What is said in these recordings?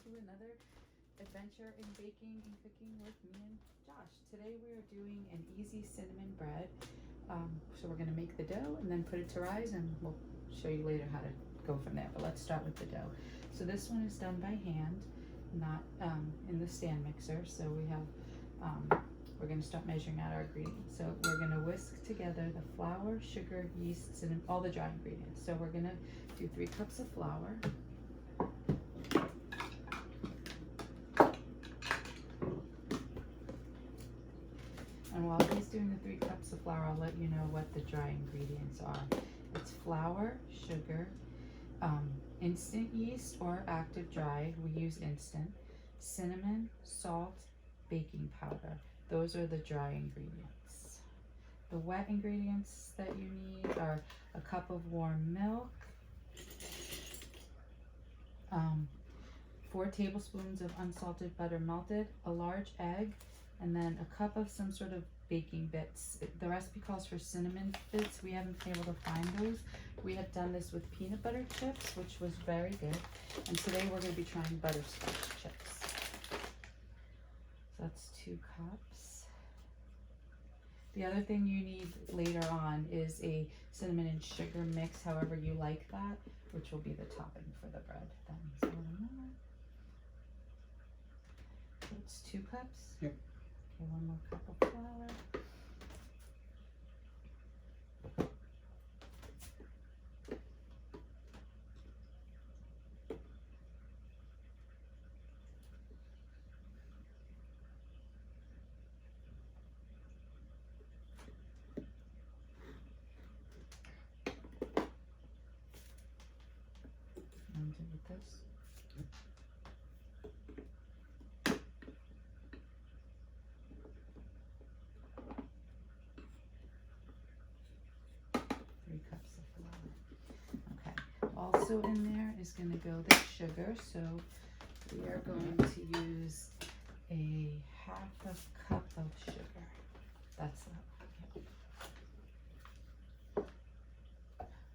to another adventure in baking and cooking with me and Josh. Today we are doing an easy cinnamon bread. So we're going to make the dough and then put it to rise, and we'll show you later how to go from there. But let's start with the dough. So this one is done by hand, not in the stand mixer. So we have, we're going to start measuring out our ingredients. So we're going to whisk together the flour, sugar, yeast, cinnamon, all the dry ingredients. So we're going to do 3 cups of flour. And while he's doing the 3 cups of flour, I'll let you know what the dry ingredients are. It's flour, sugar, instant yeast or active dry. We use instant. Cinnamon, salt, baking powder. Those are the dry ingredients. The wet ingredients that you need are a cup of warm milk, 4 tablespoons of unsalted butter melted, a large egg, and then a cup of some sort of baking bits. The recipe calls for cinnamon bits. We haven't been able to find those. We had done this with peanut butter chips, which was very good. And today we're going to be trying butterscotch chips. So that's 2 cups. The other thing you need later on is a cinnamon and sugar mix, however you like that, which will be the topping for the bread. Then. So it's 2 cups? Yep. Okay, 1 more cup of flour. I'm good with this. Yep. 3 cups of flour. Okay. Also in there is going to go the sugar. So we are going to use a 1/2 cup of sugar. That's that.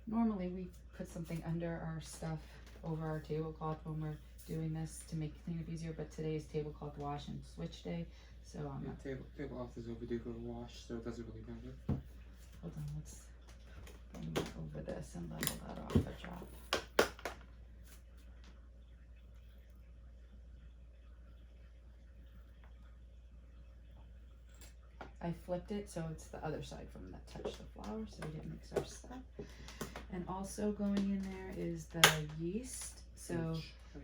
Normally we put something under our stuff over our tablecloth when we're doing this to make cleanup easier, but today is tablecloth wash and switch day, so I'm not. Tablecloth is overdue for a wash, so it doesn't really matter. Hold on, let's bring that over this and level that off a drop. I flipped it so it's the other side from that touched the flour, so we didn't mix our stuff. And also going in there is the yeast. So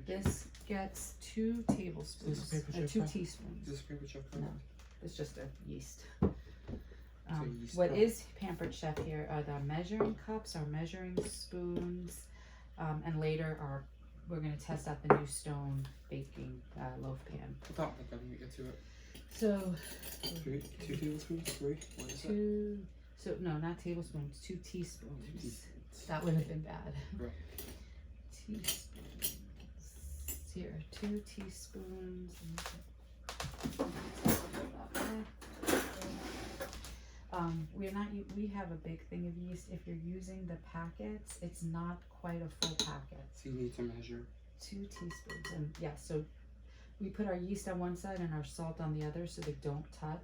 this gets 2 tablespoons, or 2 teaspoons. Is this paper chef? No, it's just a yeast. Yeast What cup. is Pampered Chef here are the measuring cups, our measuring spoons, and later we're going to test out the new stone baking loaf pan. I thought like when we get to it. So 2 tablespoons? 3? What is 2. So no, not tablespoons. 2 teaspoons. 2 teaspoons. That would have been bad. Right. Teaspoons. Here, 2 teaspoons. We have a big thing of yeast. If you're using the packets, it's not quite a full packet. So you need to measure. 2 teaspoons, and yeah, so we put our yeast on one side and our salt on the other, so they don't touch.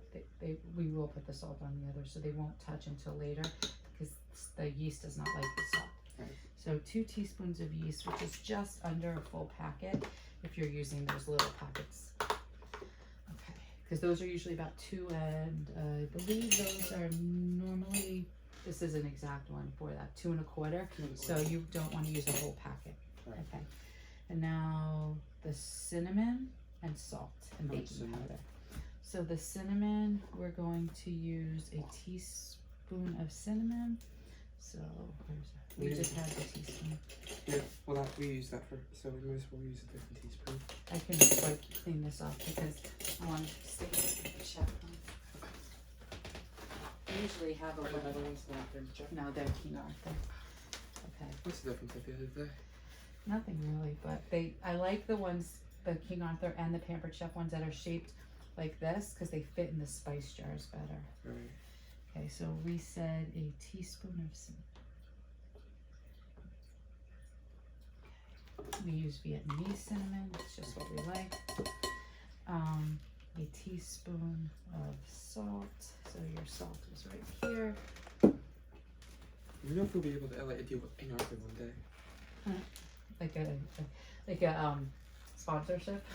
We will put the salt on the other, so they won't touch until later, because the yeast does not like the salt. Right. So 2 teaspoons of yeast, which is just under a full packet if you're using those little packets. Okay, because those are usually about 2, and I believe those are normally, this is an exact one for that, 2 1/4. So you don't want to use a whole packet. Right. Okay, and now the cinnamon and salt and baking powder. So the cinnamon, we're going to use a teaspoon of cinnamon. So where's that? We just have the teaspoon. Yeah, well we use that for, so we might as well use a different teaspoon. I can like clean this off because I want to stick it in the chef. I usually have a Are the other ones not there, Jeff? No, they're King Arthur. Okay. What's the difference with the other day? Nothing really, but I like the ones, the King Arthur and the Pampered Chef ones that are shaped like this because they fit in the spice jars better. Right. Okay, so we said a teaspoon of cinnamon. We use Vietnamese cinnamon, it's just what we like. A teaspoon of salt, so your salt is right here. You know if we'll be able to like deal with King Arthur one day. Like a sponsorship.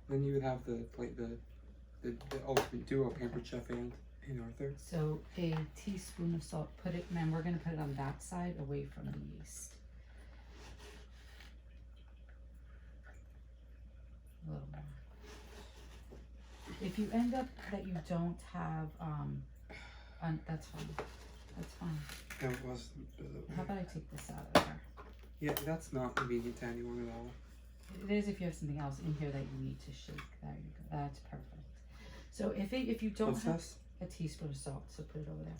Then you would have the ultimate duo, Pampered Chef and King Arthur. So a teaspoon of salt. Put it, man. We're gonna put it on that side, away from the yeast. A little more. If you end up that you don't have, that's fine. That's fine. No, it was. How about I take this out of there? Yeah, that's not convenient to anyone at all. It is if you have something else in here that you need to shake. There you go. That's perfect. So if you don't have a teaspoon of salt, so put it over there.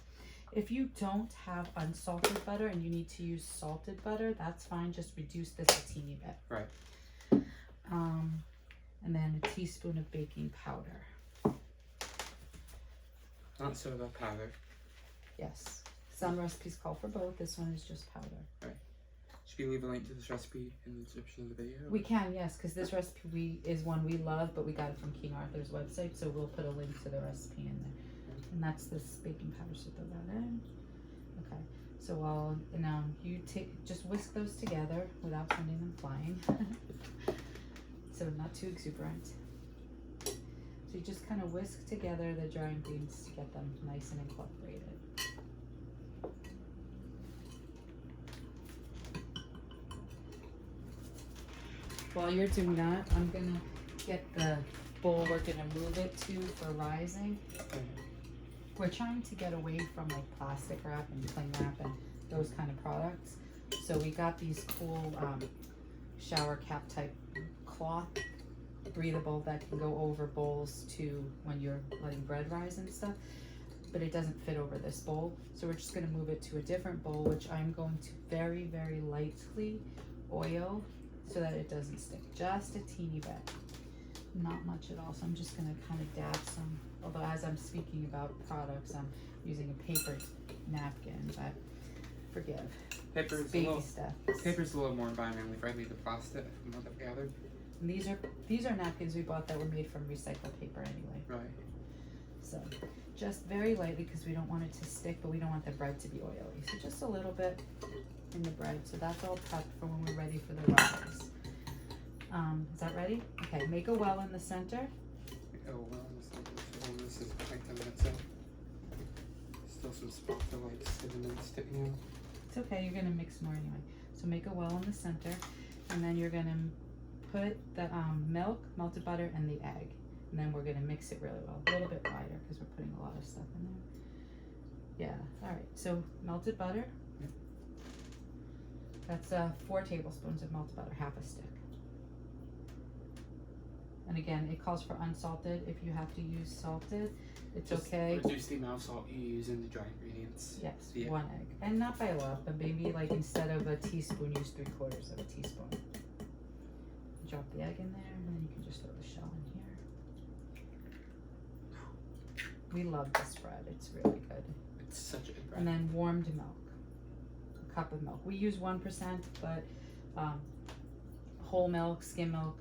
If you don't have unsalted butter and you need to use salted butter, that's fine. Just reduce this a teeny bit. Right. And then a teaspoon of baking powder. Not soda, powder. Yes. Some recipes call for both. This one is just powder. Right. Should we leave a link to this recipe in the description of the video? We can, yes, because this recipe is one we love, but we got it from King Arthur's website, so we'll put a link to the recipe in there. And that's this baking powder, so throw that in. Okay. So now you just whisk those together without sending them flying. So not too exuberant. So you just kind of whisk together the dry ingredients to get them nice and incorporated. While you're doing that, I'm gonna get the bowl we're gonna move it to for rising. We're trying to get away from like plastic wrap and cling wrap and those kind of products. So we got these cool shower cap type cloth, breathable, that can go over bowls to when you're letting bread rise and stuff, but it doesn't fit over this bowl. So we're just gonna move it to a different bowl, which I'm going to very, very lightly oil so that it doesn't stick, just a teeny bit, not much at all. So I'm just gonna kind of dab some, although as I'm speaking about products, I'm using a papered napkin, but forgive. Paper's baby stuff. Paper's a little more environmentally friendly than plastic, from what I've gathered. And these are napkins we bought that were made from recycled paper anyway. Right. So just very lightly, because we don't want it to stick, but we don't want the bread to be oily. So just a little bit in the bread. So that's all prepped for when we're ready for the rise. Is that ready? Okay, make a well in the center. Oh, well, this is like 10 minutes in. Still some spots of like cinnamon sticking out. It's okay, you're gonna mix more anyway. So make a well in the center, and then you're gonna put the milk, melted butter, and the egg. And then we're gonna mix it really well. A little bit wider, because we're putting a lot of stuff in there. Yeah, all right, so melted butter. Yep. That's 4 tablespoons of melted butter, half a stick. And again, it calls for unsalted. If you have to use salted, it's Just okay. reduce the amount of salt you use in the dry ingredients. Yes, Yeah. 1 egg. And not by a lot, but maybe like instead of a teaspoon, use 3/4 of a teaspoon. Drop the egg in there, and then you can just throw the shell in here. We love this bread. It's really good. It's such a good bread. And then warmed milk. A cup of milk. We use 1%, but whole milk, skim milk,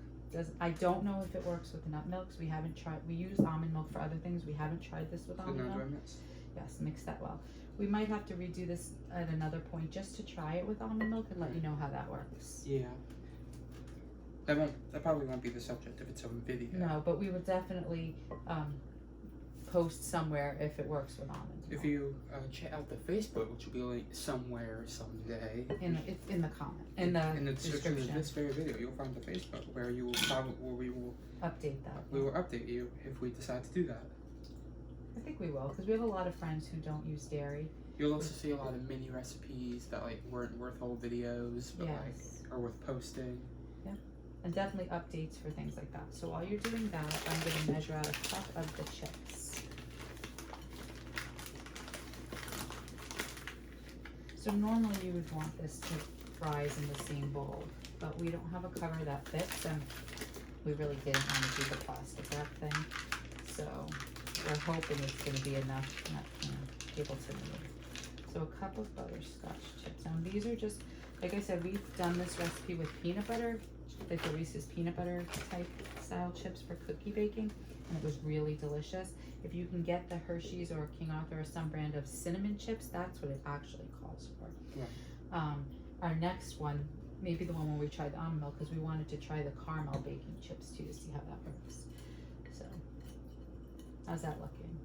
I don't know if it works with nut milks. We haven't tried. We use almond milk for other things. We haven't tried this with almond milk. Yes, mix that well. We might have to redo this at another point just to try it with almond milk and let you know how that works. Yeah. That probably won't be the subject of its own video. No, but we would definitely post somewhere if it works with almond milk. If you check out the Facebook, which will be linked somewhere someday. It's in the comment, in the description of this very video, you'll find the Facebook where we will update that. We will update you if we decide to do that. I think we will, because we have a lot of friends who don't use dairy. You'll also see a lot of mini recipes that like weren't worth whole videos, but Yes. like are worth posting. Yeah, and definitely updates for things like that. So while you're doing that, I'm going to measure out a cup of the chips. So normally you would want this to rise in the same bowl, but we don't have a cover that fits, and we really didn't want to do the plastic wrap thing. So we're hoping it's going to be enough, not able to move. So a cup of butterscotch chips. And these are just like I said, we've done this recipe with peanut butter, like the Reese's peanut butter type style chips for cookie baking, and it was really delicious. If you can get the Hershey's or King Arthur or some brand of cinnamon chips, that's what it actually calls for. Right. Our next one, maybe the one where we tried the almond milk, because we wanted to try the caramel baking chips too to see how that works. So, how's that looking?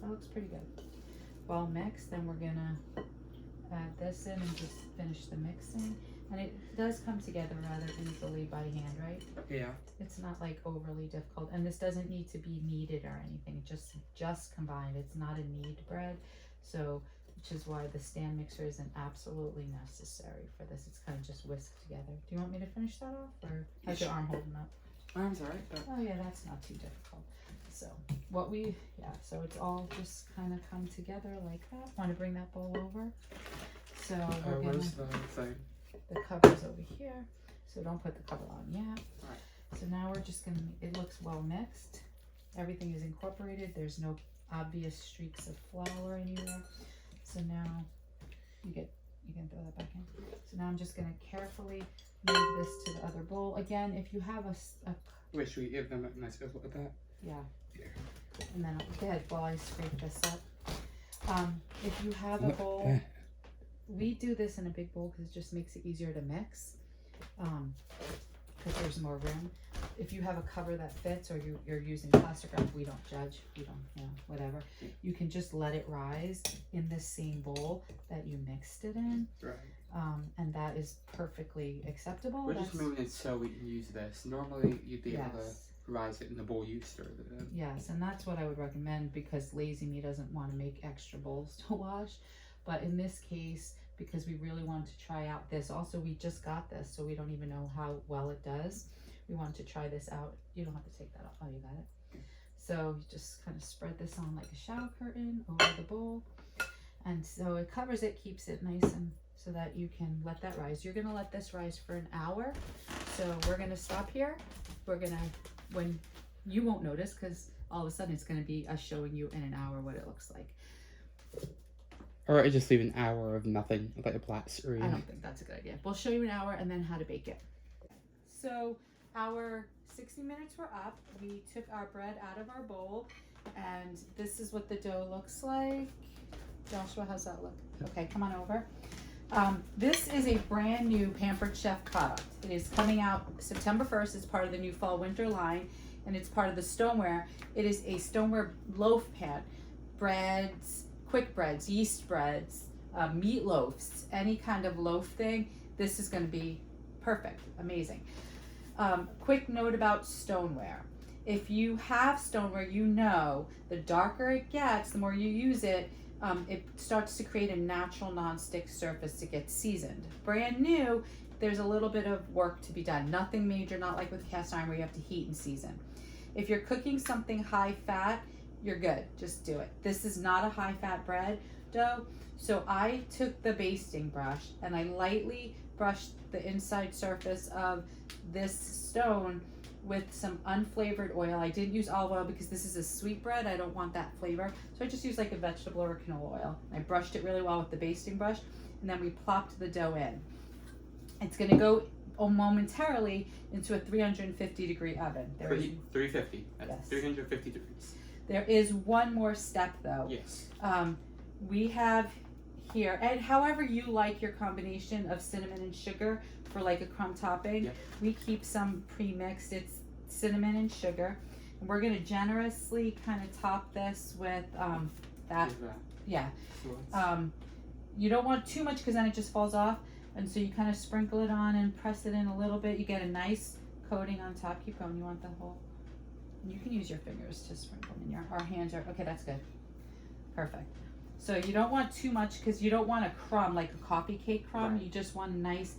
That looks pretty good. Well mixed, then we're gonna add this in and just finish the mixing. And it does come together rather easily by hand, right? Yeah. It's not like overly difficult, and this doesn't need to be kneaded or anything. Just combined. It's not a knead bread, so which is why the stand mixer isn't absolutely necessary for this. It's kind of just whisked together. Do you want me to finish that off, or how's your arm holding up? Arm's alright. But... Oh yeah, that's not too difficult. So so it's all just kind of come together like that. Want to bring that bowl over? So we're gonna. Where's the thing? The cover's over here, so don't put the cover on yet. Right. So now we're just gonna, it looks well mixed. Everything is incorporated. There's no obvious streaks of flour anywhere. So now you can throw that back in. So now I'm just gonna carefully move this to the other bowl. Again, if you have a Wait, should we give them a nice look at that? yeah. And then go ahead while I scrape this up. If you have a bowl, we do this in a big bowl because it just makes it easier to mix, because there's more room. If you have a cover that fits, or you're using plastic wrap, we don't judge. We don't, whatever. You can just let it rise in this same bowl that you mixed it in. Right. And that is perfectly acceptable. We're just moving it so we can use this. Normally, you'd be able to rise it in the bowl you stirred it in. Yes, and that's what I would recommend, because lazy me doesn't want to make extra bowls to wash. But in this case, because we really wanted to try out this, also we just got this, so we don't even know how well it does. We wanted to try this out. You don't have to take that off. Oh, you got it. So you just kind of spread this on like a shower curtain over the bowl, and so it covers it, keeps it nice, and so that you can let that rise. You're gonna let this rise for an hour. So we're gonna stop here. We're gonna, when you won't notice, because all of a sudden it's gonna be us showing you in an hour what it looks like. Or I just leave an hour of nothing, like a black screen. I don't think that's a good idea. We'll show you an hour and then how to bake it. So our 60 minutes were up. We took our bread out of our bowl, and this is what the dough looks like. Joshua, how's that look? Okay, come on over. This is a brand new Pampered Chef product. It is coming out September 1st. It's part of the new fall winter line, and it's part of the stoneware. It is a stoneware loaf pan. Breads, quick breads, yeast breads, meatloafs, any kind of loaf thing. This is going to be perfect, amazing. Quick note about stoneware. If you have stoneware, you know the darker it gets, the more you use it, it starts to create a natural non-stick surface to get seasoned. Brand new, there's a little bit of work to be done. Nothing major, not like with cast iron where you have to heat and season. If you're cooking something high fat, you're good, just do it. This is not a high fat bread dough, so I took the basting brush and I lightly brushed the inside surface of this stone with some unflavored oil. I didn't use olive oil because this is a sweet bread. I don't want that flavor, so I just used like a vegetable or canola oil. I brushed it really well with the basting brush, and then we plopped the dough in. It's gonna go momentarily into a 350 degree oven. 350. That's Yes. 350 degrees. There is one more step though. Yes. We have here, and however you like your combination of cinnamon and sugar for like a crumb topping, Yep. we keep some pre-mixed. It's cinnamon and sugar, and we're gonna generously kind of top this with that. Yeah. You don't want too much because then it just falls off, and so you kind of sprinkle it on and press it in a little bit. You get a nice coating on top. Keep going. You want the whole. You can use your fingers to sprinkle in your. Our hands are okay. That's good. Perfect. So you don't want too much because you don't want a crumb like a coffee cake crumb. Right. You just want a nice.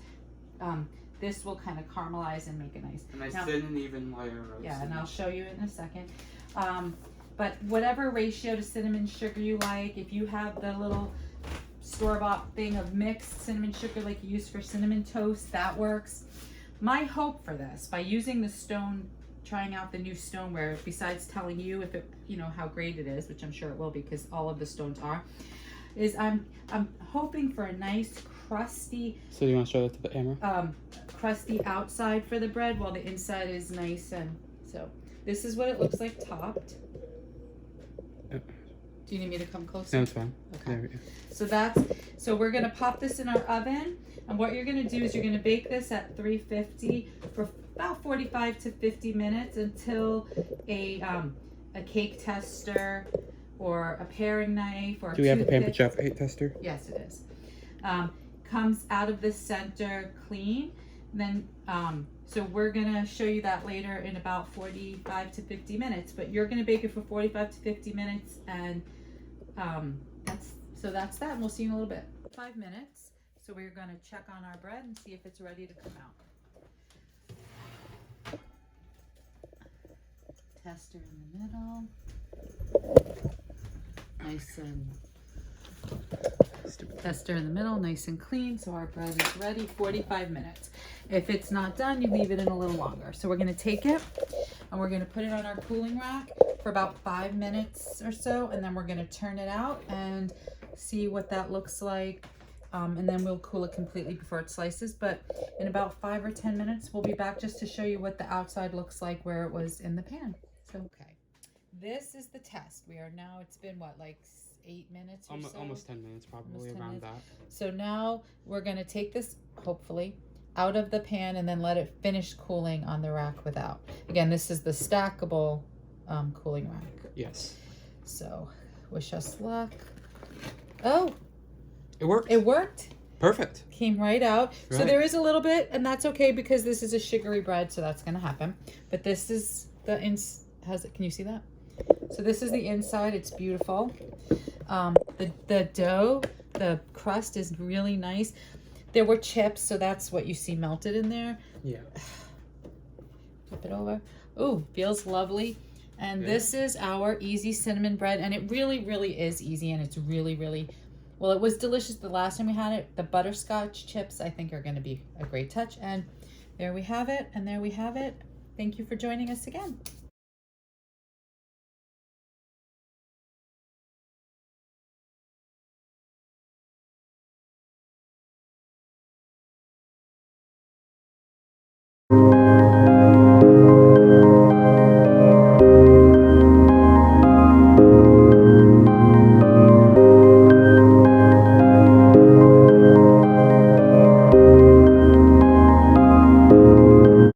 This will kind of caramelize and make it nice. A nice now, thin and even layer of yeah, cinnamon. and I'll show you it in a second. But whatever ratio to cinnamon sugar you like, if you have the little store-bought thing of mixed cinnamon sugar like you use for cinnamon toast, that works. My hope for this, by using the stone, trying out the new stoneware, besides telling you if it, how great it is, which I'm sure it will because all of the stones are, is I'm hoping for a nice crusty, So you want to show that to the camera? crusty outside for the bread while the inside is nice. And so this is what it looks like topped. Yep. Do you need me to come closer? No, it's fine. Okay. There we go. So we're gonna pop this in our oven, and what you're gonna do is you're gonna bake this at 350 for about 45 to 50 minutes until a cake tester or a paring knife or Do we have a toothpick- Pampered Chef 8 tester? Yes, it is. Comes out of the center clean. Then, so we're gonna show you that later in about 45 to 50 minutes. But you're gonna bake it for 45 to 50 minutes, and that's that. And we'll see you in a little bit. 5 minutes. So we're gonna check on our bread and see if it's ready to come out. Tester in the middle. Nice and tester in the middle, nice and clean. So our bread is ready. 45 minutes. If it's not done, you leave it in a little longer. So we're gonna take it and we're gonna put it on our cooling rack for about 5 minutes or so, and then we're gonna turn it out and see what that looks like. And then we'll cool it completely before it slices. But in about 5 or 10 minutes, we'll be back just to show you what the outside looks like where it was in the pan. So, okay. This is the test. We are now, it's been what, like 8 minutes or so? Almost 10 minutes, probably Almost 10 around minutes. that. So now we're gonna take this, hopefully, out of the pan and then let it finish cooling on the rack without. Again, this is the stackable cooling rack. Yes. So, wish us luck. Oh! It worked. It worked. Perfect. Came right out. Right. So there is a little bit, and that's okay because this is a sugary bread, so that's gonna happen. But this is the can you see that? So this is the inside. It's beautiful. The dough, the crust is really nice. There were chips, so that's what you see melted in there. Yeah. Flip it over. Ooh, feels lovely. And this is our easy cinnamon bread, and it really, really is easy, and it's really, really, well, it was delicious the last time we had it. The butterscotch chips, I think, are going to be a great touch. And there we have it, and there we have it. Thank you for joining us again.